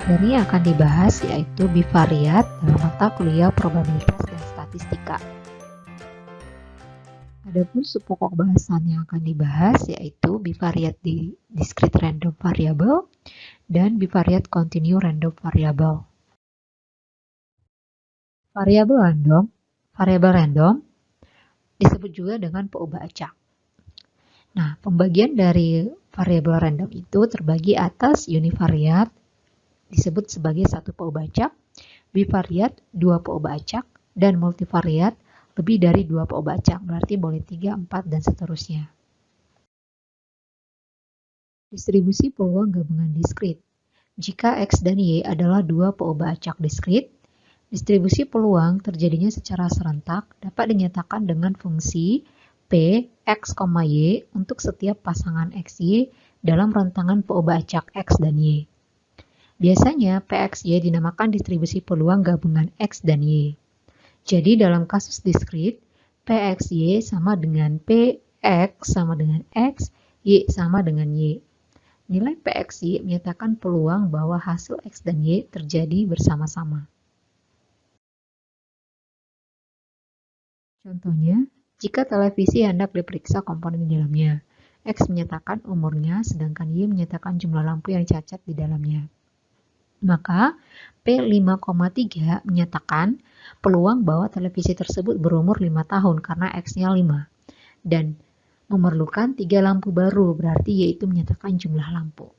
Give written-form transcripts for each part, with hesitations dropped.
Materi yang akan dibahas yaitu bivariat dalam mata kuliah probabilitas dan statistika. Adapun subpokok bahasan yang akan dibahas yaitu bivariat di discrete random variable dan bivariat continue random variable. Variabel random disebut juga dengan peubah acak. Nah, pembagian dari variabel random itu terbagi atas univariat disebut sebagai satu peubah acak, bivariat dua peubah acak, dan multivariat lebih dari dua peubah acak, berarti boleh 3, 4, dan seterusnya. Distribusi peluang gabungan diskrit. Jika X dan Y adalah dua peubah acak diskrit, distribusi peluang terjadinya secara serentak dapat dinyatakan dengan fungsi P, X, Y untuk setiap pasangan XY dalam rentangan peubah acak X dan Y. Biasanya PXY dinamakan distribusi peluang gabungan X dan Y. Jadi dalam kasus diskrit, PXY sama dengan PX sama dengan X, Y sama dengan Y. Nilai PXY menyatakan peluang bahwa hasil X dan Y terjadi bersama-sama. Contohnya, jika televisi hendak diperiksa komponen di dalamnya, X menyatakan umurnya, sedangkan Y menyatakan jumlah lampu yang cacat di dalamnya. Maka, P5,3 menyatakan peluang bahwa televisi tersebut berumur 5 tahun karena X-nya 5. Dan memerlukan 3 lampu baru, berarti Y itu menyatakan jumlah lampu.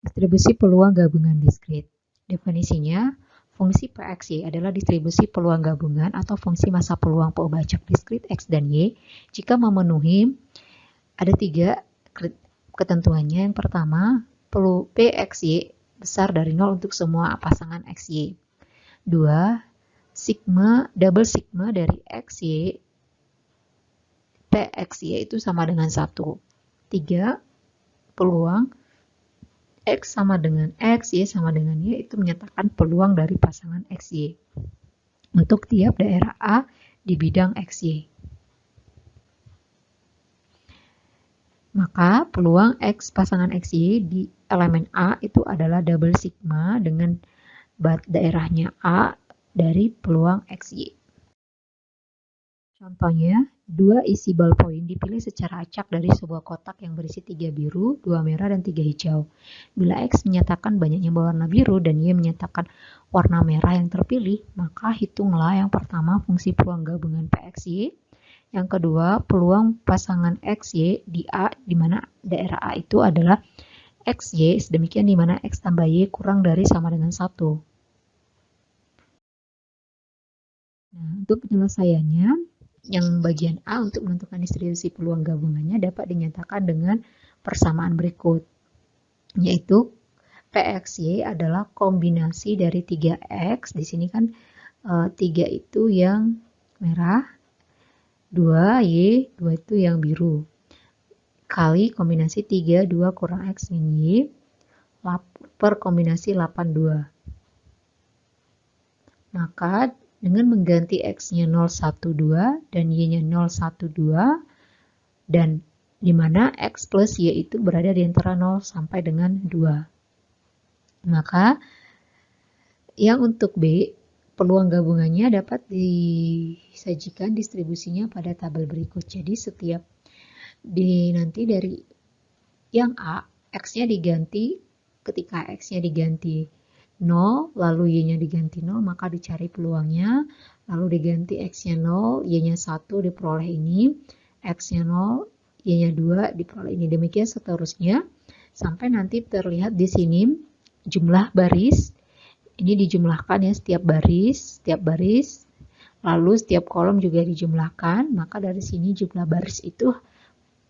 Distribusi peluang gabungan diskrit. Definisinya, fungsi PXY adalah distribusi peluang gabungan atau fungsi massa peluang peubah acak diskrit X dan Y jika memenuhi ada 3 ketentuannya. Yang pertama, PXY besar dari 0 untuk semua pasangan XY. 2, double sigma dari XY PXY itu sama dengan 1. 3, peluang X sama dengan X, Y sama dengan Y itu menyatakan peluang dari pasangan XY untuk tiap daerah A di bidang XY. Maka peluang X pasangan XY di elemen A itu adalah double sigma dengan daerahnya A dari peluang XY. Contohnya, 2 isi ballpoint dipilih secara acak dari sebuah kotak yang berisi 3 biru, 2 merah, dan 3 hijau. Bila X menyatakan banyaknya warna biru dan Y menyatakan warna merah yang terpilih, maka hitunglah yang pertama fungsi peluang gabungan PXY, yang kedua peluang pasangan XY di A, di mana daerah A itu adalah XY, sedemikian di mana X tambah Y kurang dari sama dengan 1. Nah, untuk penyelesaiannya, yang bagian A untuk menentukan distribusi peluang gabungannya dapat dinyatakan dengan persamaan berikut, yaitu PXY adalah kombinasi dari 3X, di sini kan 3 itu yang merah, 2Y, 2 itu yang biru, kali kombinasi 3, 2 kurang X min Y, per kombinasi 8, 2. Maka dengan mengganti X-nya 0, 1, 2 dan Y-nya 0, 1, 2 dan di mana X plus Y itu berada di antara 0 sampai dengan 2. Maka yang untuk B, peluang gabungannya dapat disajikan distribusinya pada tabel berikut. Jadi setiap nanti dari yang A, X-nya diganti, ketika X-nya diganti 0, lalu Y-nya diganti 0, maka dicari peluangnya, lalu diganti X-nya 0, Y-nya 1, diperoleh ini, X-nya 0, Y-nya 2, diperoleh ini. Demikian seterusnya, sampai nanti terlihat di sini jumlah baris, ini dijumlahkan ya setiap baris, lalu setiap kolom juga dijumlahkan, maka dari sini jumlah baris itu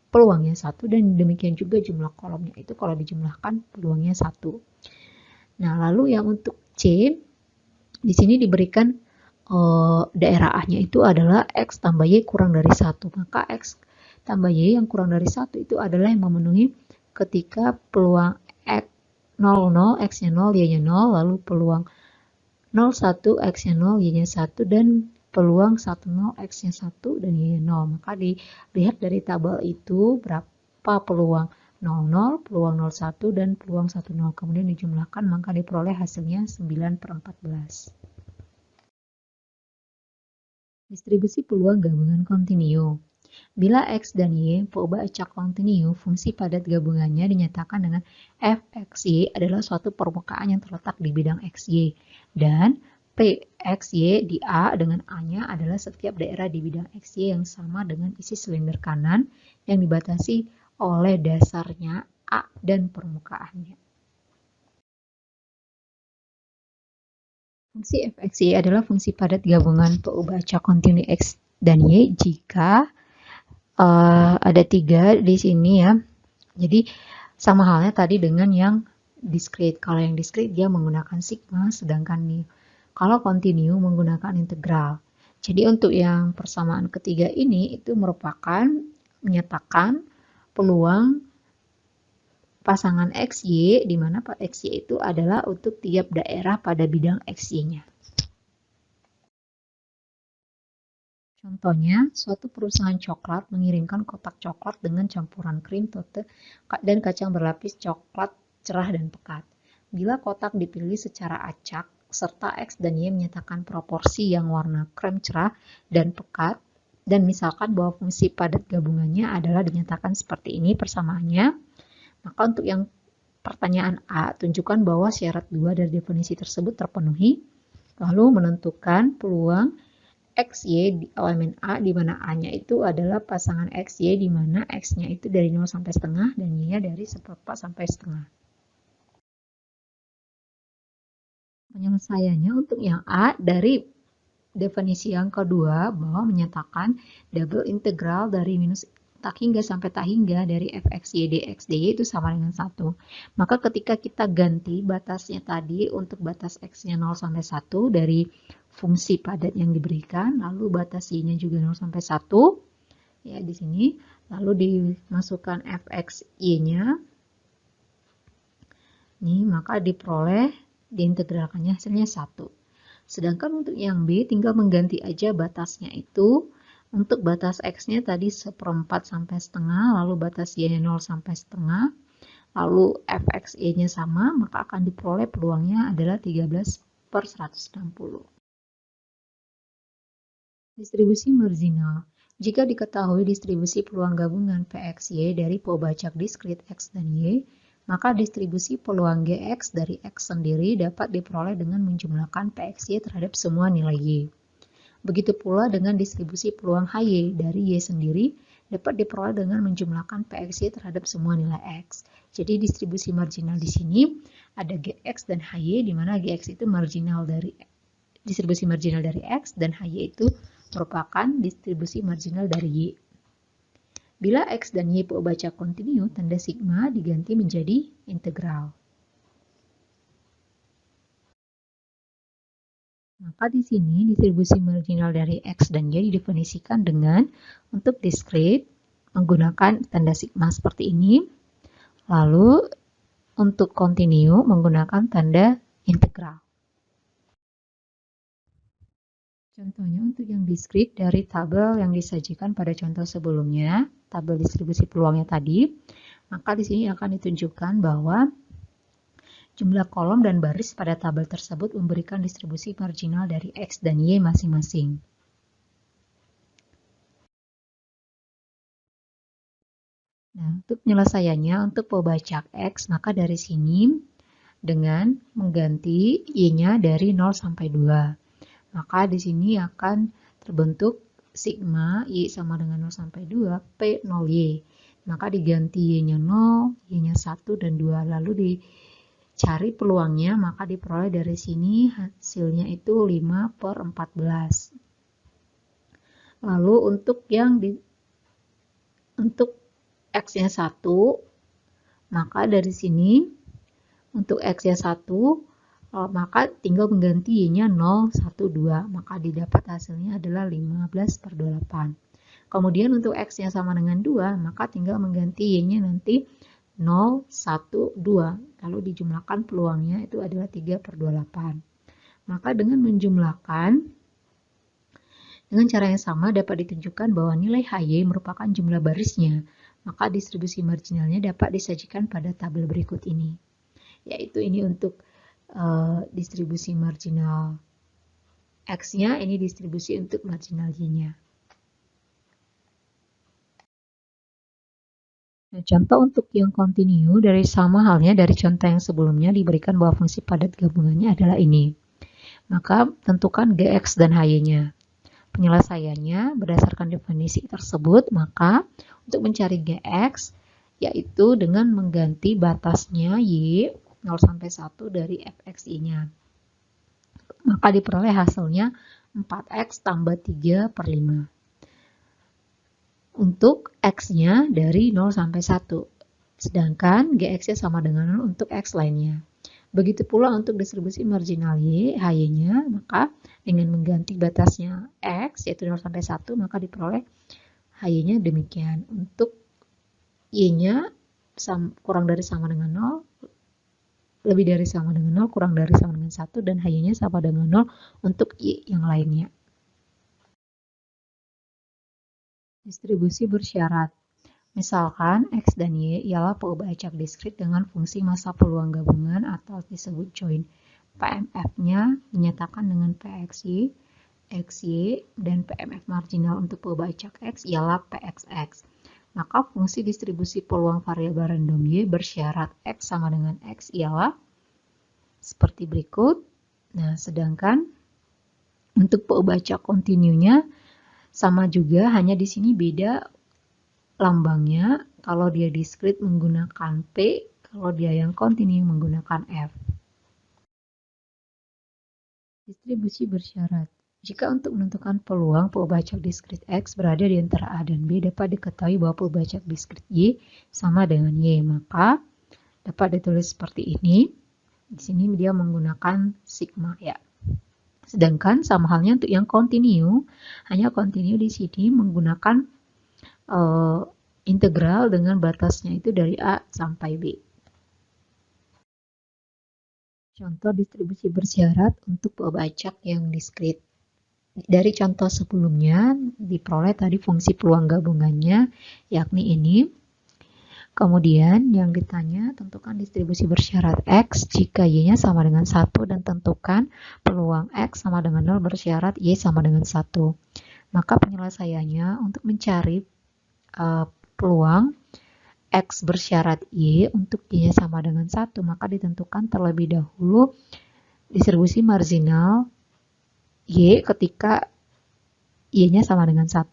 peluangnya 1, dan demikian juga jumlah kolomnya itu kalau dijumlahkan peluangnya 1. Nah, lalu yang untuk C, di sini diberikan daerah A-nya itu adalah X tambah Y kurang dari 1. Maka X tambah Y yang kurang dari 1 itu adalah yang memenuhi ketika peluang X 0, 0, X-nya 0, Y-nya 0, lalu peluang 0, 1, X-nya 0, Y-nya 1, dan peluang 1, 0, X-nya 1, dan Y-nya 0. Maka dilihat dari tabel itu berapa peluang 00, peluang 01, dan peluang 10. Kemudian dijumlahkan, maka diperoleh hasilnya 9/14. Distribusi peluang gabungan kontinu. Bila X dan Y perubahan acak kontinu, fungsi padat gabungannya dinyatakan dengan Fxy adalah suatu permukaan yang terletak di bidang Xy, dan Pxy di A dengan A-nya adalah setiap daerah di bidang Xy yang sama dengan isi silinder kanan yang dibatasi oleh dasarnya A dan permukaannya. Fungsi Fxy adalah fungsi padat gabungan perubahan acak kontinu X dan Y jika ada 3 di sini ya. Jadi sama halnya tadi dengan yang discrete. Kalau yang discrete dia menggunakan sigma, sedangkan nih kalau kontinu menggunakan integral. Jadi untuk yang persamaan ketiga ini itu merupakan menyatakan peluang pasangan XY, di mana XY itu adalah untuk tiap daerah pada bidang XY-nya. Contohnya, suatu perusahaan coklat mengirimkan kotak coklat dengan campuran krim tote dan kacang berlapis coklat cerah dan pekat. Bila kotak dipilih secara acak, serta X dan Y menyatakan proporsi yang warna krem cerah dan pekat, dan misalkan bahwa fungsi padat gabungannya adalah dinyatakan seperti ini persamaannya, maka untuk yang pertanyaan A, tunjukkan bahwa syarat 2 dari definisi tersebut terpenuhi, lalu menentukan peluang XY di elemen A, di mana A-nya itu adalah pasangan XY, di mana X-nya itu dari 0 sampai setengah, dan Y-nya dari 1/4 sampai setengah. Penyelesaiannya untuk yang A, dari definisi yang kedua bahwa menyatakan double integral dari minus tak hingga sampai tak hingga dari fxy dx dy itu sama dengan 1. Maka ketika kita ganti batasnya tadi untuk batas x-nya 0 sampai 1 dari fungsi padat yang diberikan, lalu batas y-nya juga 0 sampai 1 ya di sini, lalu dimasukkan fxy-nya. Nih, maka diperoleh diintegralkannya hasilnya 1. Sedangkan untuk yang B tinggal mengganti aja batasnya itu. Untuk batas X-nya tadi 1/4 sampai setengah, lalu batas Y-nya 0 sampai setengah, lalu fxy-nya sama, maka akan diperoleh peluangnya adalah 13/160. Distribusi marginal. Jika diketahui distribusi peluang gabungan Pxy dari pembacak diskrit X dan Y, maka distribusi peluang Gx dari X sendiri dapat diperoleh dengan menjumlahkan Pxy terhadap semua nilai Y. Begitu pula dengan distribusi peluang Hy dari Y sendiri dapat diperoleh dengan menjumlahkan Pxy terhadap semua nilai X. Jadi distribusi marginal di sini ada Gx dan Hy, di mana Gx itu marginal dari distribusi marginal dari X dan Hy itu merupakan distribusi marginal dari Y. Bila X dan Y pembacak kontinu, tanda sigma diganti menjadi integral. Maka di sini distribusi marginal dari X dan Y didefinisikan dengan untuk discrete menggunakan tanda sigma seperti ini. Lalu untuk kontinu menggunakan tanda integral. Contohnya untuk yang discrete dari tabel yang disajikan pada contoh sebelumnya, tabel distribusi peluangnya tadi, maka di sini akan ditunjukkan bahwa jumlah kolom dan baris pada tabel tersebut memberikan distribusi marginal dari X dan Y masing-masing. Nah, untuk penyelesaiannya, untuk pembacak X, maka dari sini dengan mengganti Y-nya dari 0 sampai 2. Maka di sini akan terbentuk sigma Y sama dengan 0 sampai 2, P 0Y. Maka diganti Y-nya 0, Y-nya 1, dan 2. Lalu dicari peluangnya, maka diperoleh dari sini hasilnya itu 5/14. Lalu untuk yang untuk X-nya 1, maka dari sini untuk X-nya 1, maka tinggal mengganti Y-nya 0, 1, 2. Maka didapat hasilnya adalah 15/28. Kemudian untuk X-nya sama dengan 2, maka tinggal mengganti Y-nya nanti 0, 1, 2. Lalu dijumlahkan peluangnya itu adalah 3/28. Maka dengan menjumlahkan, dengan cara yang sama dapat ditunjukkan bahwa nilai Hy merupakan jumlah barisnya. maka distribusi marginalnya dapat disajikan pada tabel berikut ini. Yaitu ini untuk distribusi marginal X-nya, ini distribusi untuk marginal Y-nya. Nah, contoh untuk yang kontinu dari sama halnya dari contoh yang sebelumnya diberikan bahwa fungsi padat gabungannya adalah ini. Maka tentukan Gx dan Hy-nya. Penyelesaiannya berdasarkan definisi tersebut, maka untuk mencari Gx yaitu dengan mengganti batasnya Y 0 sampai 1 dari fxy-nya. Maka diperoleh hasilnya 4x tambah 3 per 5. Untuk X-nya dari 0 sampai 1. Sedangkan Gx-nya sama dengan 0 untuk X lainnya. Begitu pula untuk distribusi marginal Y, Hy-nya, maka dengan mengganti batasnya X, yaitu 0 sampai 1, maka diperoleh Hy-nya demikian. Untuk Y-nya kurang dari sama dengan 0, lebih dari sama dengan 0, kurang dari sama dengan 1, dan Hy-nya sama dengan 0 untuk Y yang lainnya. Distribusi bersyarat. Misalkan X dan Y ialah peubah acak diskrit dengan fungsi massa peluang gabungan atau disebut join. PMF-nya dinyatakan dengan PXY, XY, dan PMF marginal untuk peubah acak X ialah PXX. Maka fungsi distribusi peluang variabel random Y bersyarat X sama dengan X ialah seperti berikut. Nah, sedangkan untuk peubah acak kontinunya sama juga, hanya di sini beda lambangnya. Kalau dia diskrit menggunakan P, kalau dia yang kontinu menggunakan F. Distribusi bersyarat. Jika untuk menentukan peluang peubah acak diskrit X berada di antara A dan B, dapat diketahui bahwa peubah acak diskrit Y sama dengan Y, maka dapat ditulis seperti ini. Di sini dia menggunakan sigma ya. Sedangkan sama halnya untuk yang kontinu, hanya kontinu di sini menggunakan integral dengan batasnya itu dari A sampai B. Contoh distribusi bersyarat untuk peubah acak yang diskrit. Dari contoh sebelumnya diperoleh tadi fungsi peluang gabungannya, yakni ini. Kemudian yang ditanya, tentukan distribusi bersyarat X jika Y-nya sama dengan 1 dan tentukan peluang X sama dengan 0 bersyarat Y sama dengan 1. Maka penyelesaiannya untuk mencari peluang X bersyarat Y untuk Y-nya sama dengan 1, maka ditentukan terlebih dahulu distribusi marginal Y ketika Y-nya sama dengan 1.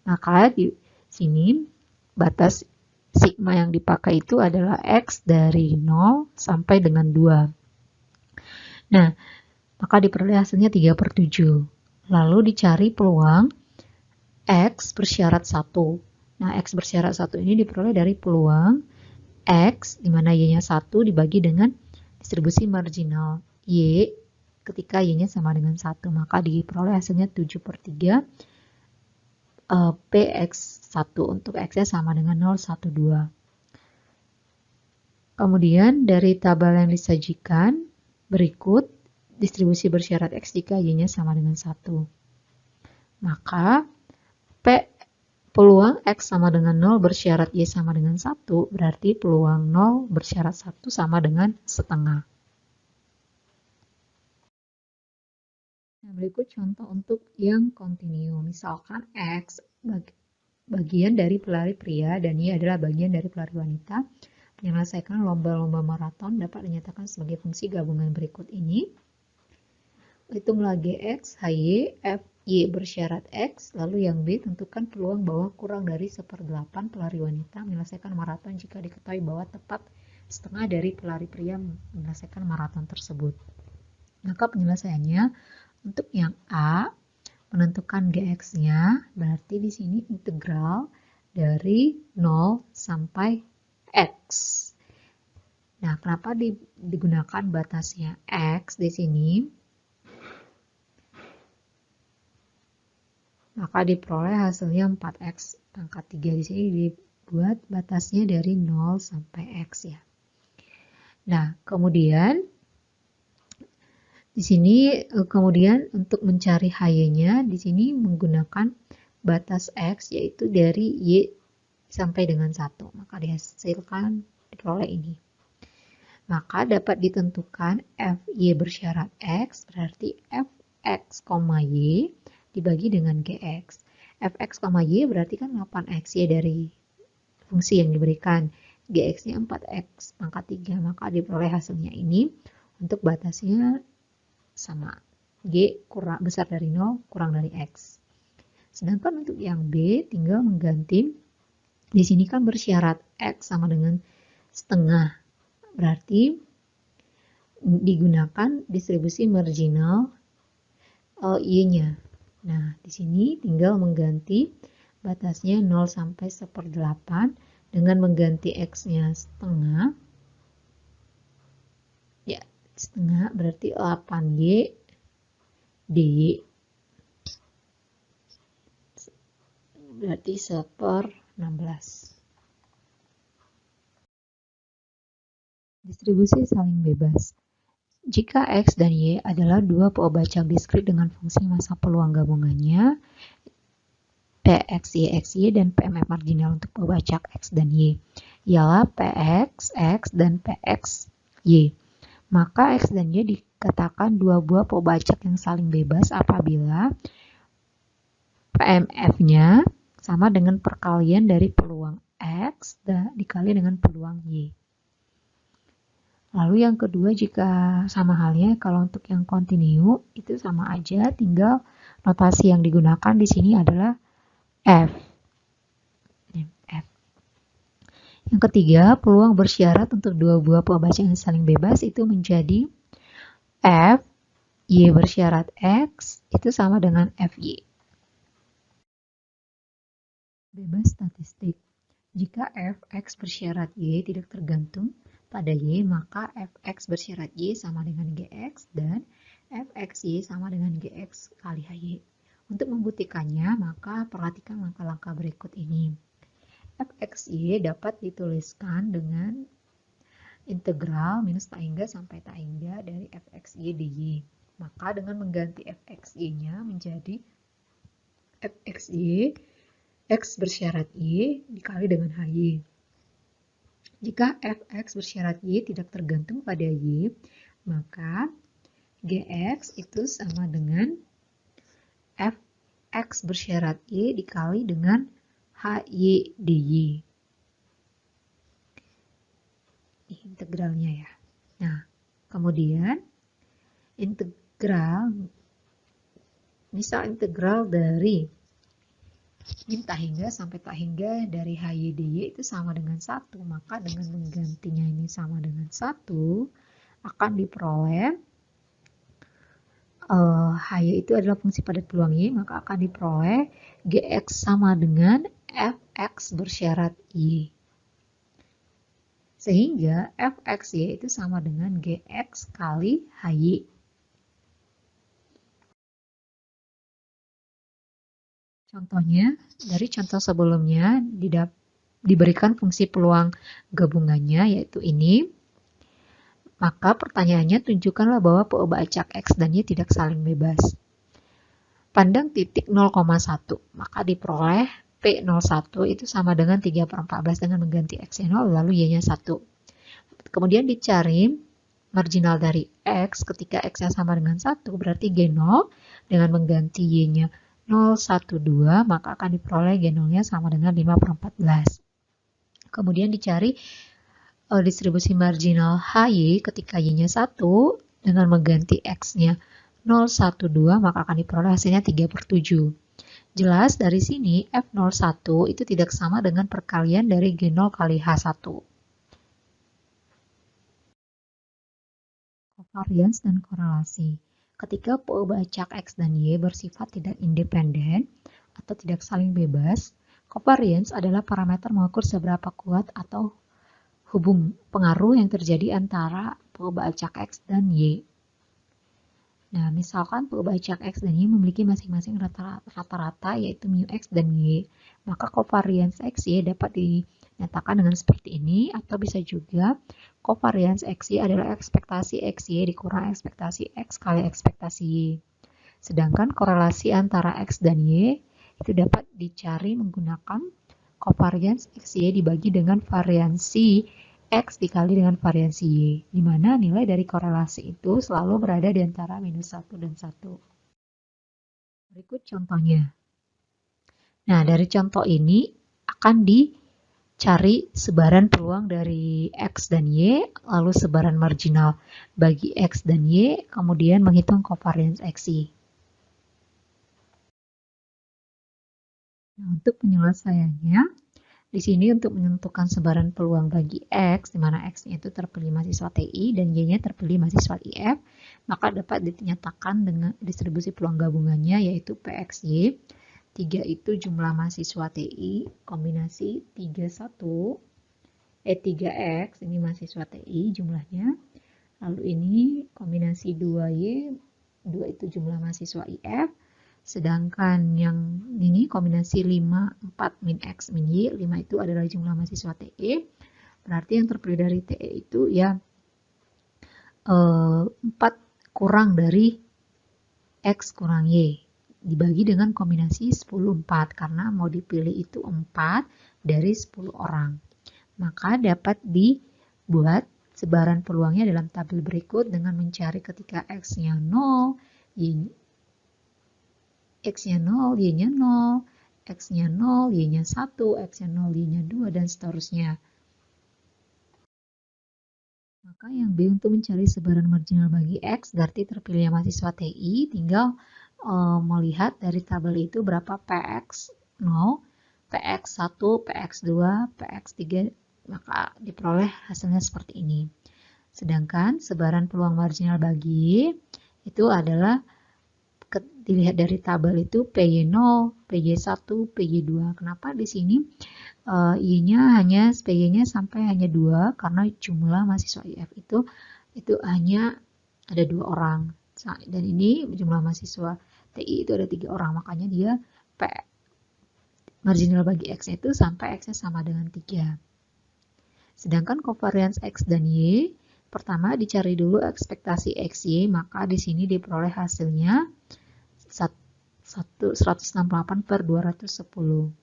Maka di sini batas sigma yang dipakai itu adalah X dari 0 sampai dengan 2. Nah, maka diperoleh hasilnya 3/7. Lalu dicari peluang X bersyarat 1. Nah, X bersyarat 1 ini diperoleh dari peluang X, di mana Y-nya 1 dibagi dengan distribusi marginal Y ketika Y-nya sama dengan 1. Maka diperoleh hasilnya 7/3 PX1 untuk X-nya sama dengan 0, 1, 2. Kemudian dari tabel yang disajikan berikut distribusi bersyarat X jika Y-nya sama dengan 1. Maka peluang X sama dengan 0 bersyarat Y sama dengan 1, berarti peluang 0 bersyarat 1 sama dengan setengah. Nah, berikut contoh untuk yang kontinu. Misalkan X bagian dari pelari pria dan Y adalah bagian dari pelari wanita. Menyelesaikan lomba-lomba maraton dapat dinyatakan sebagai fungsi gabungan berikut ini. Hitunglah Gx, Hy, Fy bersyarat X, lalu yang B tentukan peluang bahwa kurang dari 1/8 pelari wanita menyelesaikan maraton jika diketahui bahwa tepat setengah dari pelari pria menyelesaikan maraton tersebut. Maka penyelesaiannya untuk yang A, menentukan Gx-nya, berarti di sini integral dari 0 sampai X. Nah, kenapa digunakan batasnya X di sini? Maka diperoleh hasilnya 4X pangkat 3. Di sini dibuat batasnya dari 0 sampai X ya. Nah, kemudian di sini kemudian untuk mencari Hy-nya di sini menggunakan batas X yaitu dari Y sampai dengan 1. Maka dihasilkan diperoleh ini. Maka dapat ditentukan Fy bersyarat X berarti Fx, Y dibagi dengan Gx. Fx, Y berarti kan 8x ya dari fungsi yang diberikan. Gx-nya 4x pangkat 3. Maka diperoleh hasilnya ini untuk batasnya sama. G kurang besar dari 0 kurang dari X. Sedangkan untuk yang B tinggal mengganti, di sini kan bersyarat X sama dengan setengah. Berarti digunakan distribusi marginal Y-nya. Nah, di sini tinggal mengganti batasnya 0 sampai 1/8 dengan mengganti X-nya setengah. Ya, setengah berarti 8Y DY. Berarti 1/16. Distribusi saling bebas. Jika X dan Y adalah dua peobacak diskrit dengan fungsi massa peluang gabungannya, PX, YXY, dan PMF marginal untuk peobacak X dan Y, ialah PX, X, dan PX, Y. Maka X dan Y dikatakan dua buah peobacak yang saling bebas apabila PMF-nya sama dengan perkalian dari peluang X dikali dengan peluang Y. Lalu yang kedua, jika sama halnya kalau untuk yang kontinu itu sama aja, tinggal notasi yang digunakan di sini adalah F. Yang ketiga, peluang bersyarat untuk dua buah peobacak yang saling bebas itu menjadi F Y bersyarat X itu sama dengan FY. Bebas statistik. Jika Fx bersyarat Y tidak tergantung pada Y, maka Fx bersyarat Y sama dengan Gx dan Fxy sama dengan Gx kali Hy. Untuk membuktikannya, maka perhatikan langkah-langkah berikut ini. Fxy dapat dituliskan dengan integral minus tak hingga sampai tak hingga dari Fxy dy. Maka dengan mengganti Fxy-nya menjadi Fxy X bersyarat Y dikali dengan Hy. Jika Fx bersyarat Y tidak tergantung pada Y, maka Gx itu sama dengan Fx bersyarat Y dikali dengan Hy dy. Ini integralnya ya. Nah, kemudian integral, misal integral dari min tak hingga sampai tak hingga dari Hy dy itu sama dengan 1, maka dengan menggantinya ini sama dengan 1 akan diperoleh Hy itu adalah fungsi padat peluang Y, maka akan diperoleh Gx sama dengan Fx bersyarat Y. Sehingga Fxy itu sama dengan Gx kali Hy. Contohnya, dari contoh sebelumnya diberikan fungsi peluang gabungannya, yaitu ini. Maka pertanyaannya, tunjukkanlah bahwa peobacak X dan Y tidak saling bebas. Pandang titik 0,1, maka diperoleh P01 itu sama dengan 3/14 dengan mengganti X-nya 0, lalu Y-nya 1. Kemudian dicari marginal dari X ketika X-nya sama dengan 1, berarti G0 dengan mengganti Y-nya 0,12, maka akan diperoleh G0-nya sama dengan 5/14. Kemudian dicari distribusi marginal Hy ketika Y-nya 1 dengan mengganti X-nya 0,12, maka akan diperoleh hasilnya 3/7. Jelas dari sini F01 itu tidak sama dengan perkalian dari G0 kali H1. Covariance dan korelasi. Ketika peobacak X dan Y bersifat tidak independen atau tidak saling bebas, covariance adalah parameter mengukur seberapa kuat atau hubung pengaruh yang terjadi antara peobacak X dan Y. Nah, misalkan peobacak X dan Y memiliki masing-masing rata-rata yaitu mu X dan Y, maka covariance XY dapat dinyatakan dengan seperti ini, atau bisa juga covariance XY adalah ekspektasi XY dikurang ekspektasi X kali ekspektasi Y. Sedangkan korelasi antara X dan Y itu dapat dicari menggunakan covariance XY dibagi dengan variansi X dikali dengan variansi Y, di mana nilai dari korelasi itu selalu berada di antara minus 1 dan 1. Berikut contohnya. Nah, dari contoh ini akan dicari sebaran peluang dari X dan Y, lalu sebaran marginal bagi X dan Y, kemudian menghitung covariance XY. Nah, untuk penyelesaiannya, di sini untuk menentukan sebaran peluang bagi X, di mana X-nya itu terpilih mahasiswa TI dan Y-nya terpilih mahasiswa IF, maka dapat dinyatakan dengan distribusi peluang gabungannya yaitu PXY. 3 itu jumlah mahasiswa TI, kombinasi 3X, ini mahasiswa TI jumlahnya. Lalu ini kombinasi 2Y, 2 itu jumlah mahasiswa IF. Sedangkan yang ini kombinasi 5, 4 min X min Y, 5 itu adalah jumlah mahasiswa TE. Berarti yang terpilih dari TE itu ya 4 kurang dari X kurang Y. Dibagi dengan kombinasi 10, 4. Karena mau dipilih itu 4 dari 10 orang. Maka dapat dibuat sebaran peluangnya dalam tabel berikut dengan mencari ketika X-nya 0, X-nya 0, Y-nya 0, X-nya 0, Y-nya 1, X-nya 0, Y-nya 2, dan seterusnya. Maka yang B untuk mencari sebaran marginal bagi X, berarti terpilihnya mahasiswa TI, tinggal melihat dari tabel itu berapa PX 0, PX 1, PX 2, PX 3, maka diperoleh hasilnya seperti ini. Sedangkan sebaran peluang marginal bagi itu adalah dilihat dari tabel itu PY0, PY1, PY2. Kenapa di sini Y-nya hanya PY-nya sampai hanya 2 karena jumlah mahasiswa IF itu hanya ada 2 orang. Dan ini jumlah mahasiswa TI itu ada 3 orang, makanya dia marginal bagi X itu sampai X-nya sama dengan 3. Sedangkan covariance X dan Y, pertama dicari dulu ekspektasi XY, maka di sini diperoleh hasilnya 168/210.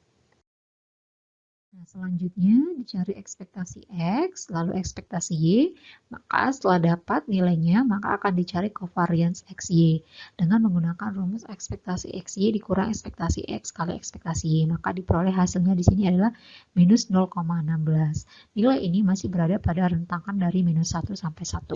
Nah, selanjutnya dicari ekspektasi X, lalu ekspektasi Y, maka setelah dapat nilainya, maka akan dicari covariance XY dengan menggunakan rumus ekspektasi XY dikurang ekspektasi X kali ekspektasi Y, maka diperoleh hasilnya di sini adalah minus 0,16. Nilai ini masih berada pada rentangkan dari minus 1 sampai 1.